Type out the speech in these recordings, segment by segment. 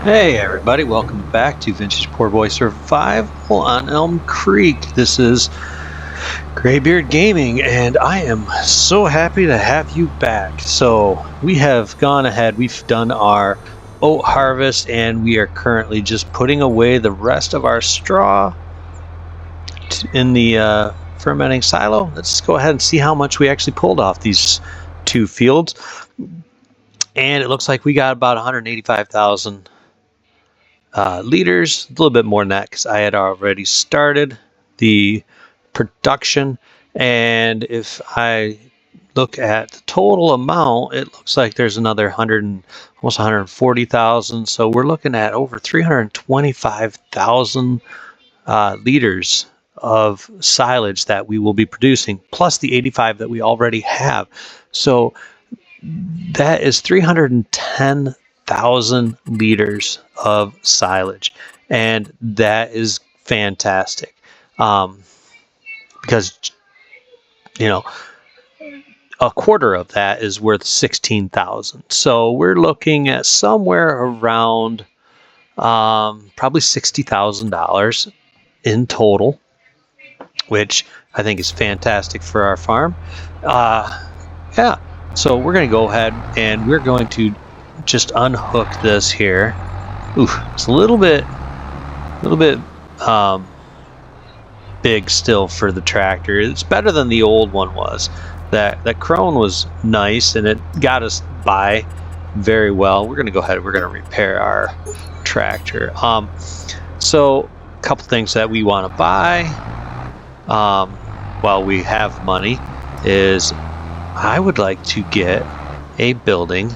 Hey everybody, welcome back to Vintage Poor Boy Survival on Elmcreek. This is Graybeard Gaming, and I am so happy to have you back. So we have gone ahead, we've done our oat harvest, and we are currently just putting away the rest of our straw in the fermenting silo. Let's go ahead and see how much we actually pulled off these two fields. And it looks like we got about 185,000 liters, a little bit more than that because I had already started the production. And if I look at the total amount, it looks like there's another almost 140,000. So we're looking at over 325,000 liters of silage that we will be producing, plus the 85 that we already have. So that is 310,000 liters of silage, and that is fantastic, because a quarter of that is worth 16,000. So we're looking at somewhere around probably $60,000 in total, which I think is fantastic for our farm. Yeah. So we're going to go ahead and we're going to just unhook this here. Ooh, it's a little bit big still for the tractor. It's better than the old one was. That crone was nice and it got us by very well. We're going to go ahead. We're going to repair our tractor. So a couple things that we want to buy while we have money is I would like to get a building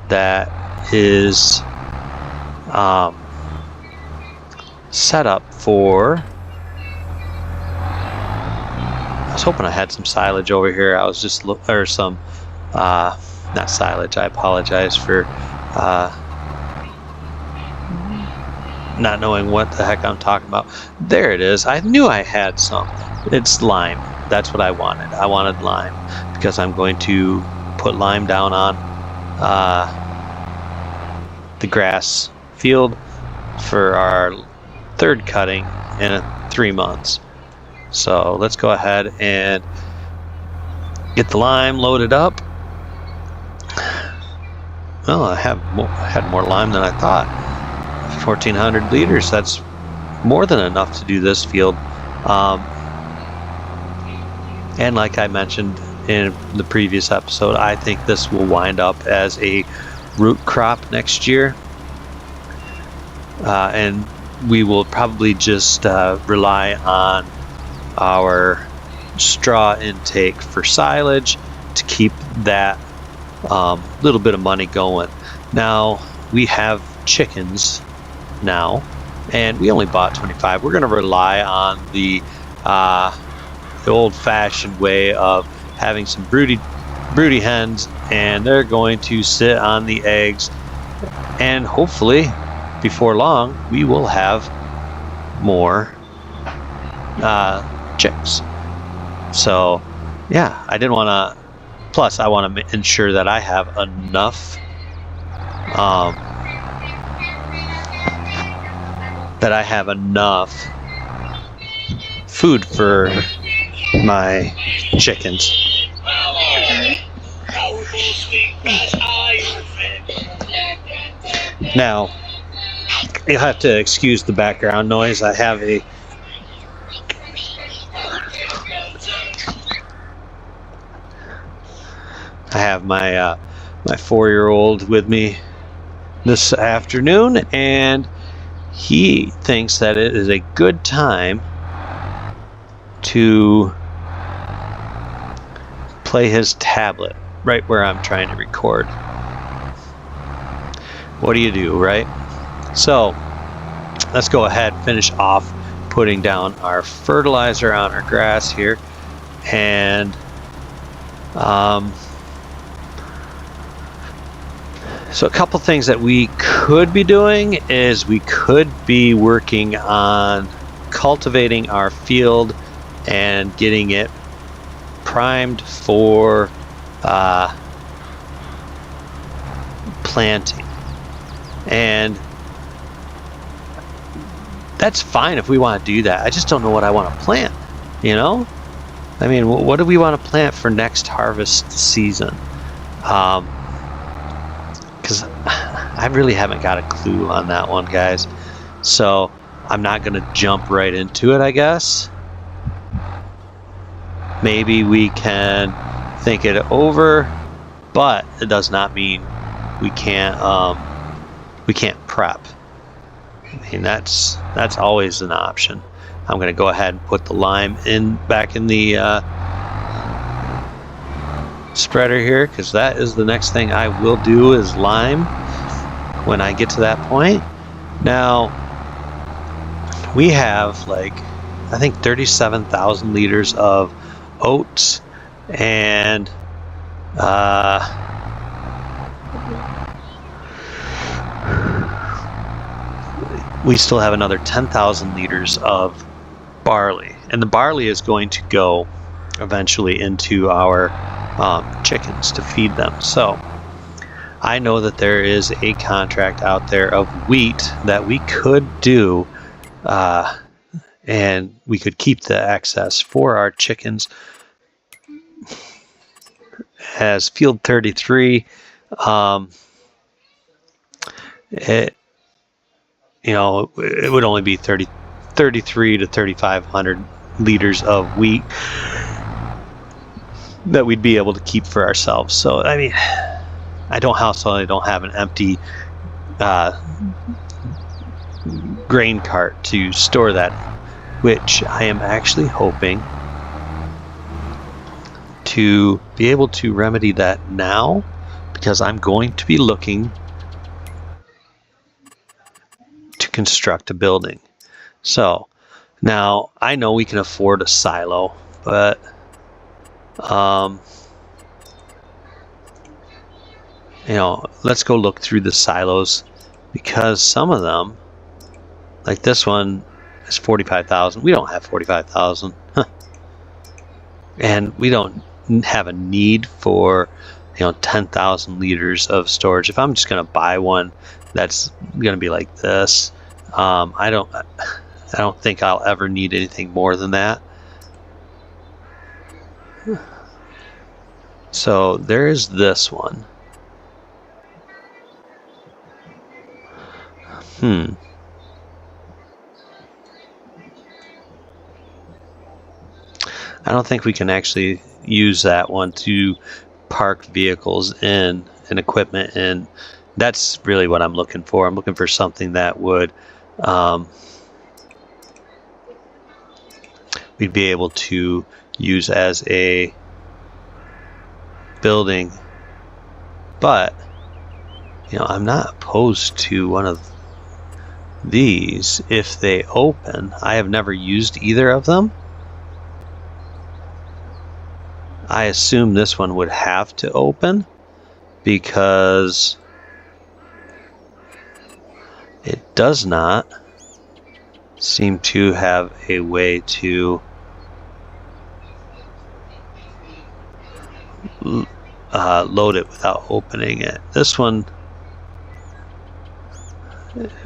that is set up for. I was hoping I had some silage over here. I was just or some not silage. I apologize for not knowing what the heck I'm talking about. There it is. I knew I had some. It's lime. That's what I wanted. I wanted lime because I'm going to put lime down on the grass field for our third cutting in 3 months. So let's go ahead and get the lime loaded up. Well, I had more lime than I thought. 1,400 liters. That's more than enough to do this field. And like I mentioned in the previous episode, I think this will wind up as a root crop next year. And we will probably just rely on our straw intake for silage to keep that little bit of money going. Now, we have chickens now, and we only bought 25. We're going to rely on the old-fashioned way of having some broody hens, and they're going to sit on the eggs, and hopefully before long we will have more chicks. So yeah, I didn't want to, plus I want to ensure that I have enough food for my chickens. Now, you'll have to excuse the background noise. I have my 4-year-old with me this afternoon, and he thinks that it is a good time to play his tablet right where I'm trying to record. What do you do, right? So let's go ahead and finish off putting down our fertilizer on our grass here. And so a couple things that we could be doing is we could be working on cultivating our field and getting it primed for planting. And that's fine if we want to do that. I just don't know what I want to plant, you know? I mean, what do we want to plant for next harvest season? Because I really haven't got a clue on that one, guys. So I'm not going to jump right into it, I guess. Maybe we can think it over, but it does not mean we can't prep. I mean, that's always an option. I'm going to go ahead and put the lime back in the spreader here, because that is the next thing I will do is lime when I get to that point. Now we have like I think 37,000 liters of oats, and we still have another 10,000 liters of barley, and the barley is going to go eventually into our chickens to feed them. So I know that there is a contract out there of wheat that we could do, and we could keep the excess for our chickens. As field 33, it would only be 33 to 3,500 liters of wheat that we'd be able to keep for ourselves. So I mean, I don't have an empty grain cart to store that, which I am actually hoping to be able to remedy that now, because I'm going to be looking to construct a building. So now I know we can afford a silo, but let's go look through the silos, because some of them, like this one, is 45,000. We don't have 45,000, and we don't have a need for 10,000 liters of storage. If I'm just going to buy one that's going to be like this, I don't think I'll ever need anything more than that. So there is this one. I don't think we can actually use that one to park vehicles in and equipment in. That's really what I'm looking for. I'm looking for something that would we'd be able to use as a building. But I'm not opposed to one of these if they open. I have never used either of them. I assume this one would have to open, because it does not seem to have a way to load it without opening it. This one,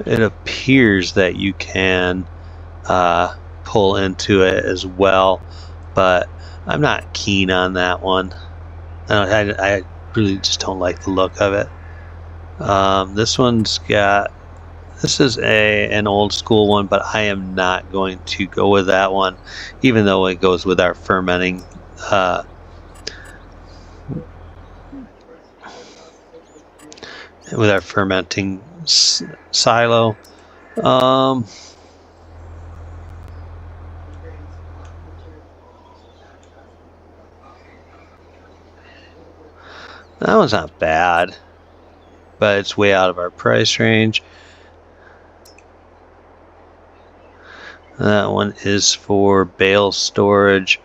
it appears that you can pull into it as well, but I'm not keen on that one. I really just don't like the look of it. This one's got, this is an old school one, but I am not going to go with that one, even though it goes with our fermenting silo. That one's not bad, but it's way out of our price range. That one is for bale storage.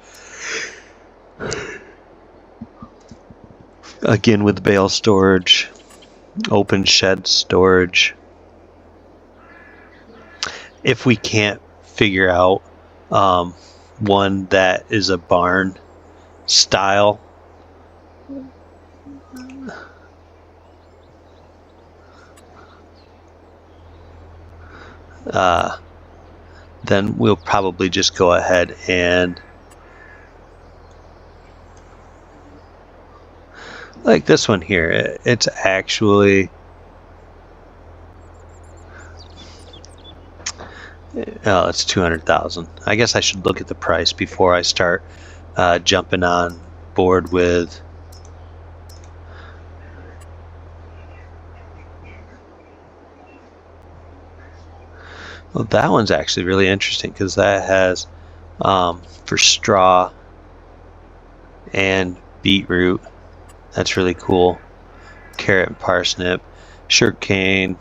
Again, with bale storage, open shed storage. If we can't figure out one that is a barn style, then we'll probably just go ahead and, like this one here, it's actually, oh, it's 200,000. I guess I should look at the price before I start jumping on board with well, that one's actually really interesting because that has for straw and beetroot. That's really cool. Carrot and parsnip, sugarcane,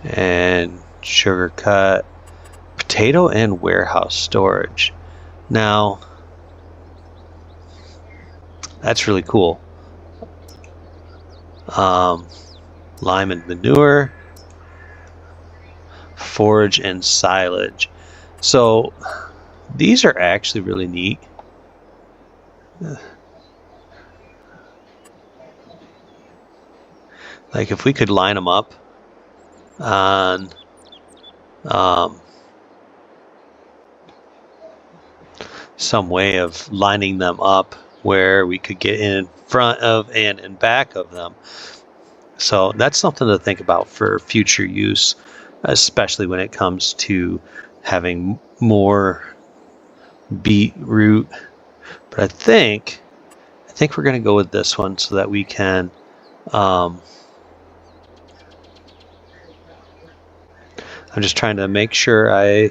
and sugar cut, potato and warehouse storage. Now, that's really cool. Lime and manure, forage and silage. So these are actually really neat. Like if we could line them up on some way of lining them up where we could get in front of and in back of them. So that's something to think about for future use, especially when it comes to having more beetroot. But I think we're going to go with this one so that we can I'm just trying to make sure I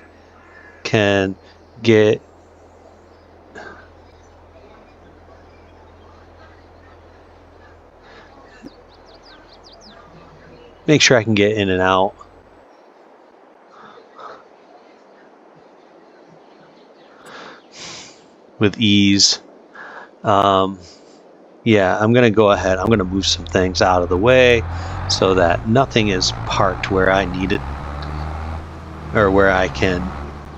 can get in and out. With ease. Yeah, I'm going to go ahead. I'm going to move some things out of the way so that nothing is parked where I need it or where I can.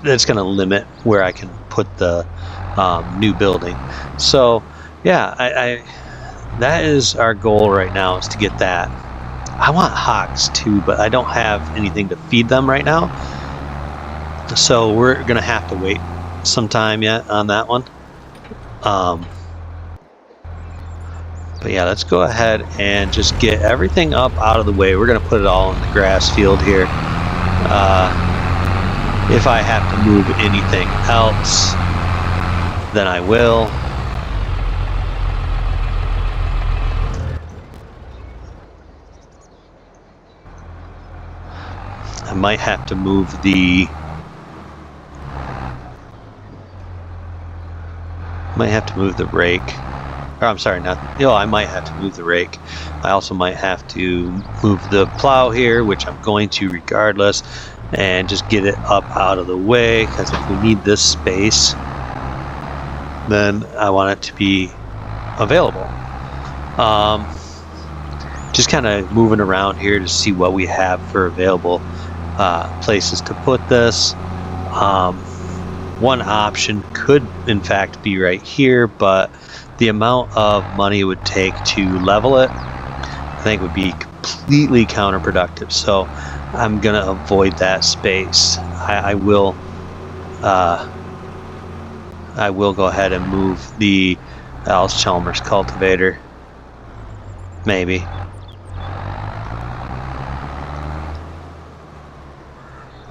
That's going to limit where I can put the new building. So yeah, I that is our goal right now, is to get that. I want hogs too, but I don't have anything to feed them right now. So we're going to have to wait some time yet on that one. But yeah, let's go ahead and just get everything up out of the way. We're going to put it all in the grass field here. If I have to move anything else, then I will. I might have to move the rake. Or I'm sorry, I might have to move the rake. I also might have to move the plow here, which I'm going to regardless, and just get it up out of the way, because if we need this space, then I want it to be available. Just kind of moving around here to see what we have for available places to put this. One option could in fact be right here, but the amount of money it would take to level it, I think, would be completely counterproductive. So I'm gonna avoid that space. I will go ahead and move the Allis-Chalmers cultivator, maybe.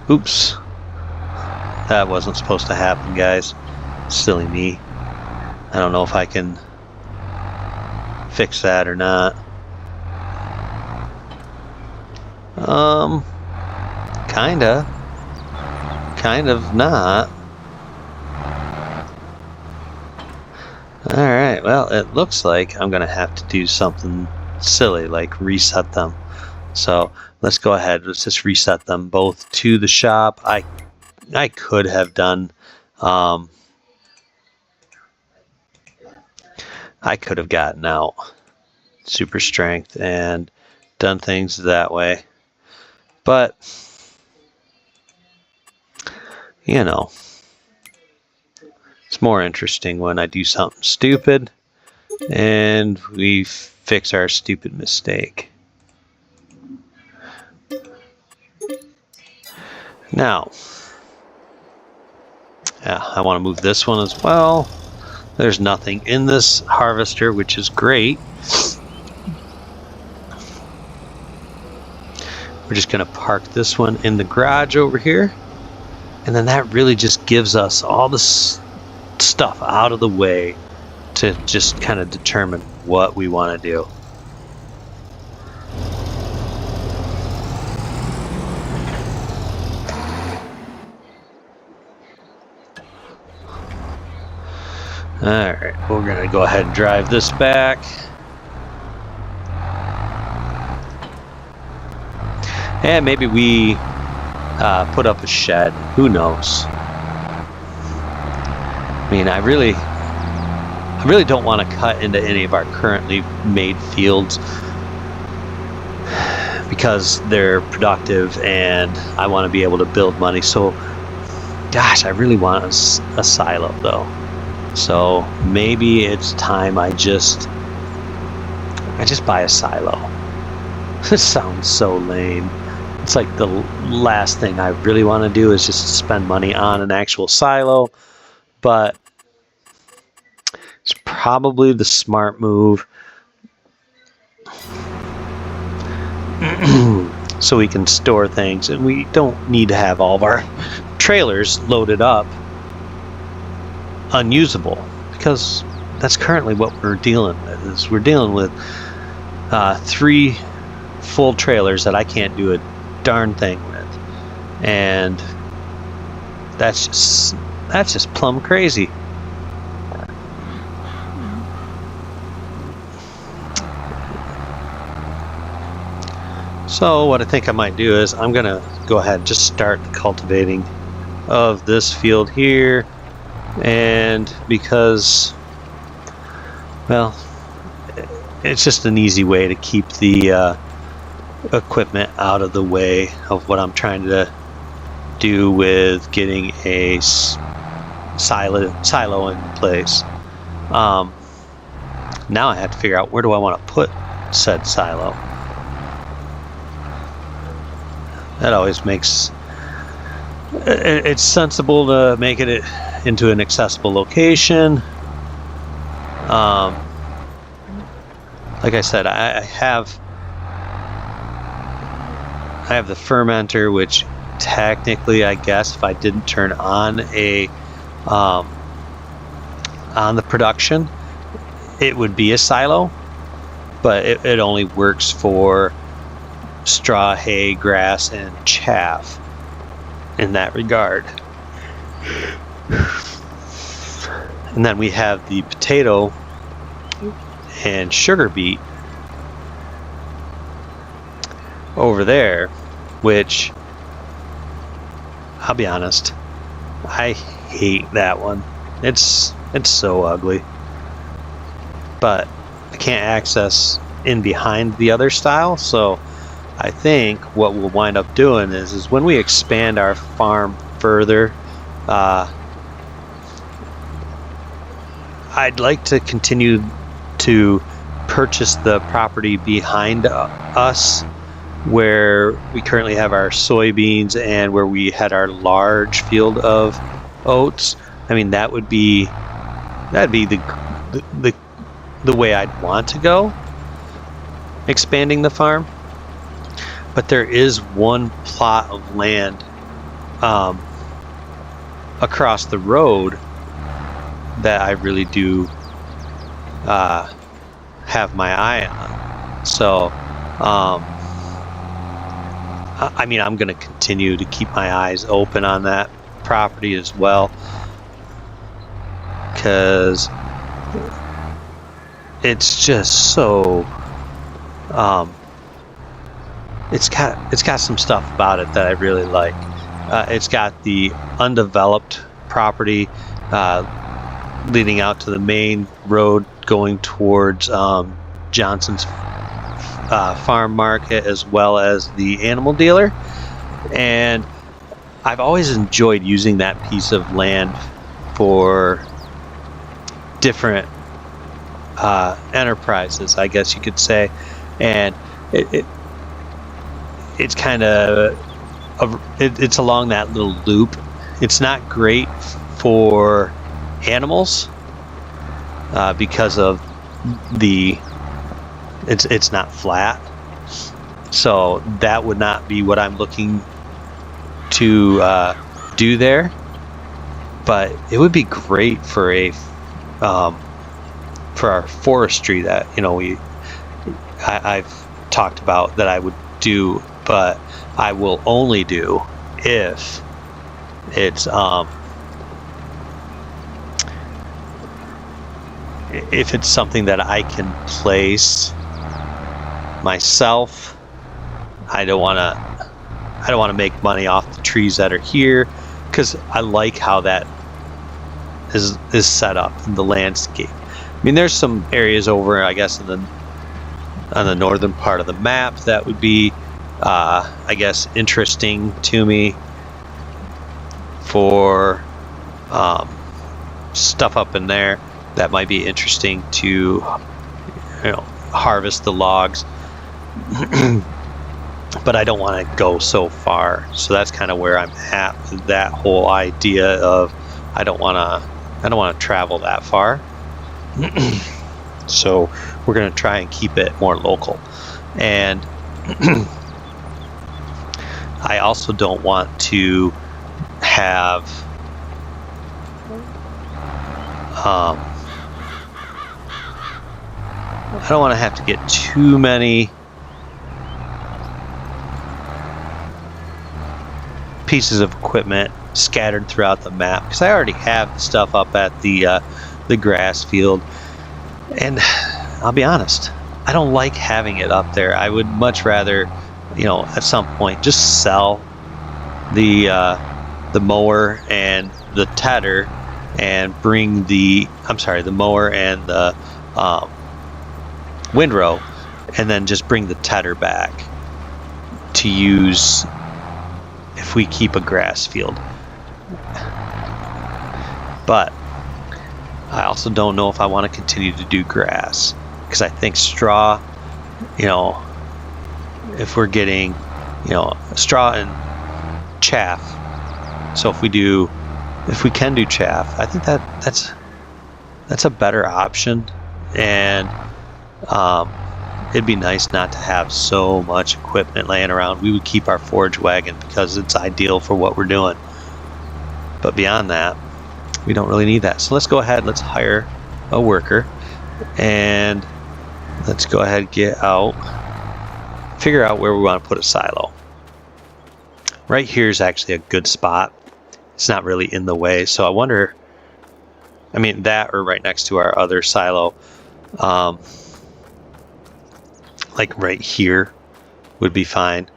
Oops. That wasn't supposed to happen, guys. Silly me. I don't know if I can fix that or not. Kind of not. Alright, well, it looks like I'm gonna have to do something silly, like reset them. So let's go ahead, let's just reset them both to the shop. I could have done I could have gotten out super strength and done things that way, but you know, it's more interesting when I do something stupid and we fix our stupid mistake. Now, I want to move this one as well. There's nothing in this harvester, which is great. We're just going to park this one in the garage over here. And then that really just gives us all this stuff out of the way to just kind of determine what we want to do. Alright, we're going to go ahead and drive this back. And maybe we put up a shed. Who knows? I mean, I really don't want to cut into any of our currently made fields because they're productive and I want to be able to build money. So, gosh, I really want a silo though. So maybe it's time I just buy a silo. This sounds so lame. It's like the last thing I really want to do is just spend money on an actual silo, but it's probably the smart move. So we can store things and we don't need to have all of our trailers loaded up unusable, because that's currently what we're dealing with. Is we're dealing with 3 full trailers that I can't do a darn thing with, and that's just plumb crazy. So what I think I might do is I'm gonna go ahead and just start the cultivating of this field here. And because, well, it's just an easy way to keep the equipment out of the way of what I'm trying to do with getting a silo in place. Now I have to figure out where do I want to put said silo. That always makes it's sensible to make it into an accessible location. Like I said, I have the fermenter, which technically, I guess, if I didn't turn on on the production, it would be a silo, but it only works for straw, hay, grass, and chaff in that regard. And then we have the potato and sugar beet over there, which, I'll be honest, I hate that one. It's so ugly. But I can't access in behind the other style, so I think what we'll wind up doing is when we expand our farm further, I'd like to continue to purchase the property behind us where we currently have our soybeans and where we had our large field of oats. I mean, that'd be the way I'd want to go, expanding the farm. But there is one plot of land across the road that I really do have my eye on. So I mean, I'm going to continue to keep my eyes open on that property as well, because it's just so it's got some stuff about it that I really like. It's got the undeveloped property leading out to the main road going towards Johnson's farm market, as well as the animal dealer. And I've always enjoyed using that piece of land for different enterprises, I guess you could say. And it's kind of it's along that little loop. It's not great for animals because of it's not flat. So that would not be what I'm looking to do there. But it would be great for for our forestry that I've talked about that I would do, but I will only do if it's something that I can place myself. I don't want to make money off the trees that are here, because I like how that is set up in the landscape. I mean, there's some areas over, I guess, on the northern part of the map that would be, I guess, interesting to me for stuff up in there that might be interesting to, harvest the logs. But I don't want to go so far, so that's kind of where I'm at with that whole idea of I don't want to travel that far. So we're going to try and keep it more local. And I also don't want to have I don't want to have to get too many pieces of equipment scattered throughout the map, because I already have stuff up at the grass field, and I'll be honest, I don't like having it up there. I would much rather, at some point just sell the mower and the tedder and bring the mower and the windrow, and then just bring the tedder back to use if we keep a grass field. But I also don't know if I want to continue to do grass, because I think straw, if we're getting, straw and chaff. So if we can do chaff, I think that's a better option. And it'd be nice not to have so much equipment laying around. We would keep our forage wagon because it's ideal for what we're doing. But beyond that, we don't really need that. So let's go ahead, let's hire a worker, and let's go ahead and figure out where we want to put a silo. Right here is actually a good spot. It's not really in the way, so I wonder, that or right next to our other silo, like right here would be fine.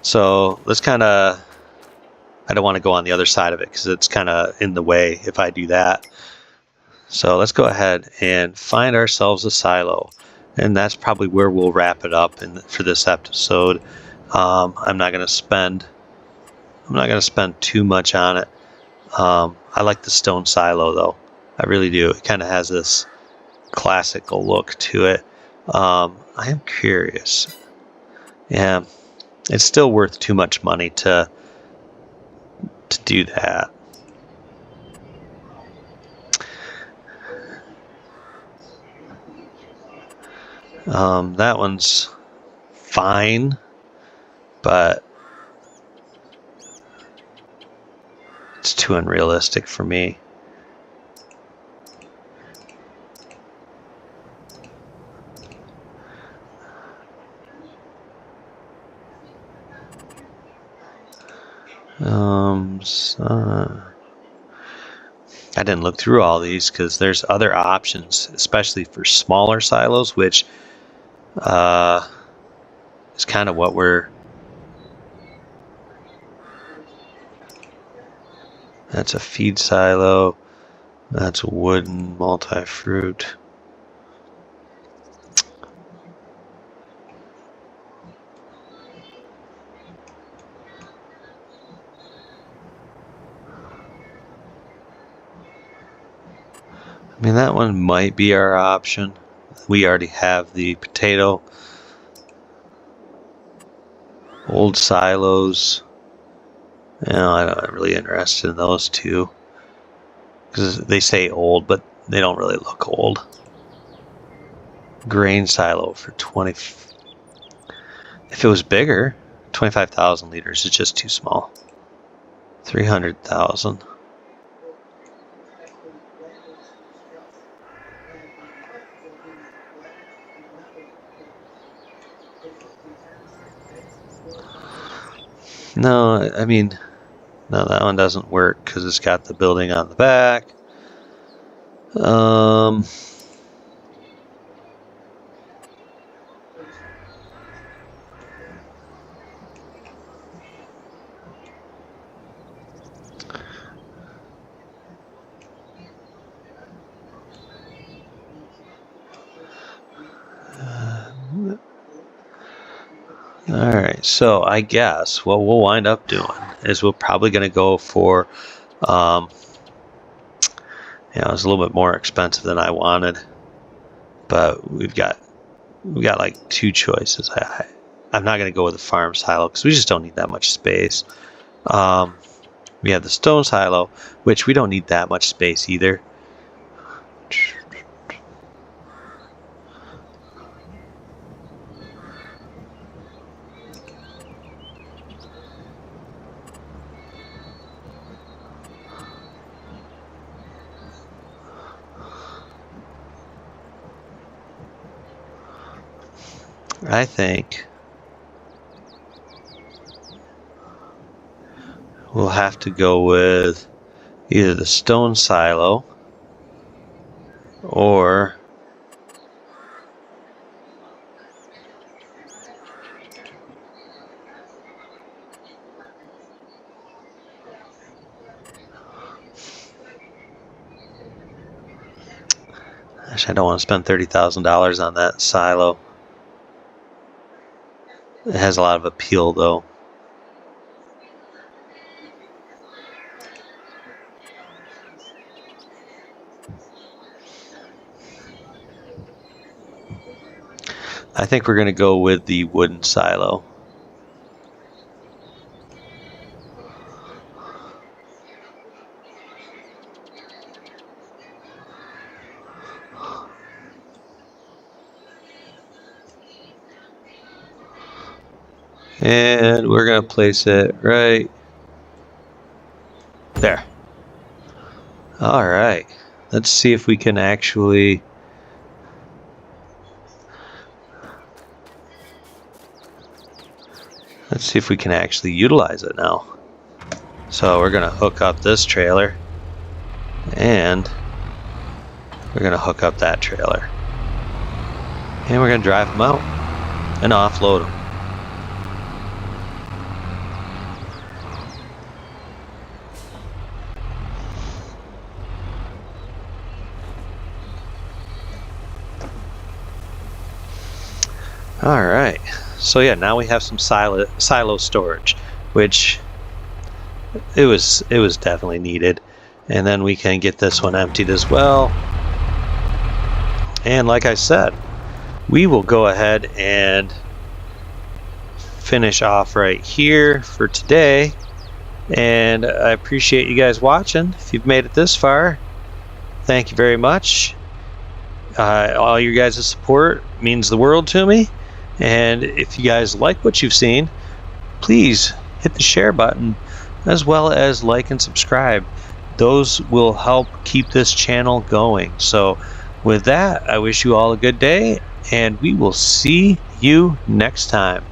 So let's I don't want to go on the other side of it because it's kind of in the way if I do that. So let's go ahead and find ourselves a silo, and that's probably where we'll wrap it up for this episode. I'm not going to spend too much on it. I like the stone silo though. I really do. It kind of has this classical look to it. I am curious. Yeah, it's still worth too much money to do that. That one's fine, but it's too unrealistic for me. I didn't look through all these because there's other options, especially for smaller silos, which is kind of what that's a feed silo, that's a wooden multi-fruit. That one might be our option. We already have the potato. Old silos. No, I'm not really interested in those two because they say old, but they don't really look old. Grain silo for 20. If it was bigger, 25,000 liters is just too small. 300,000. No, I mean, no, that one doesn't work because it's got the building on the back. Alright, so I guess what we'll wind up doing is we're probably going to go for, it was a little bit more expensive than I wanted, but we've got like two choices. I'm not going to go with the farm silo because we just don't need that much space. We have the stone silo, which we don't need that much space either. I think we'll have to go with either the stone silo or I don't want to spend $30,000 on that silo. It has a lot of appeal, though. I think we're going to go with the wooden silo. And we're going to place it right there. All right. Let's see if we can actually... utilize it now. So we're going to hook up this trailer. And we're going to hook up that trailer. And we're going to drive them out and offload them. All right, so yeah, now we have some silo storage, which it was definitely needed, and then we can get this one emptied as well. And like I said, we will go ahead and finish off right here for today. And I appreciate you guys watching. If you've made it this far, thank you very much. All your guys' support means the world to me. And if you guys like what you've seen, please hit the share button as well as like and subscribe. Those will help keep this channel going. So with that, I wish you all a good day, and we will see you next time.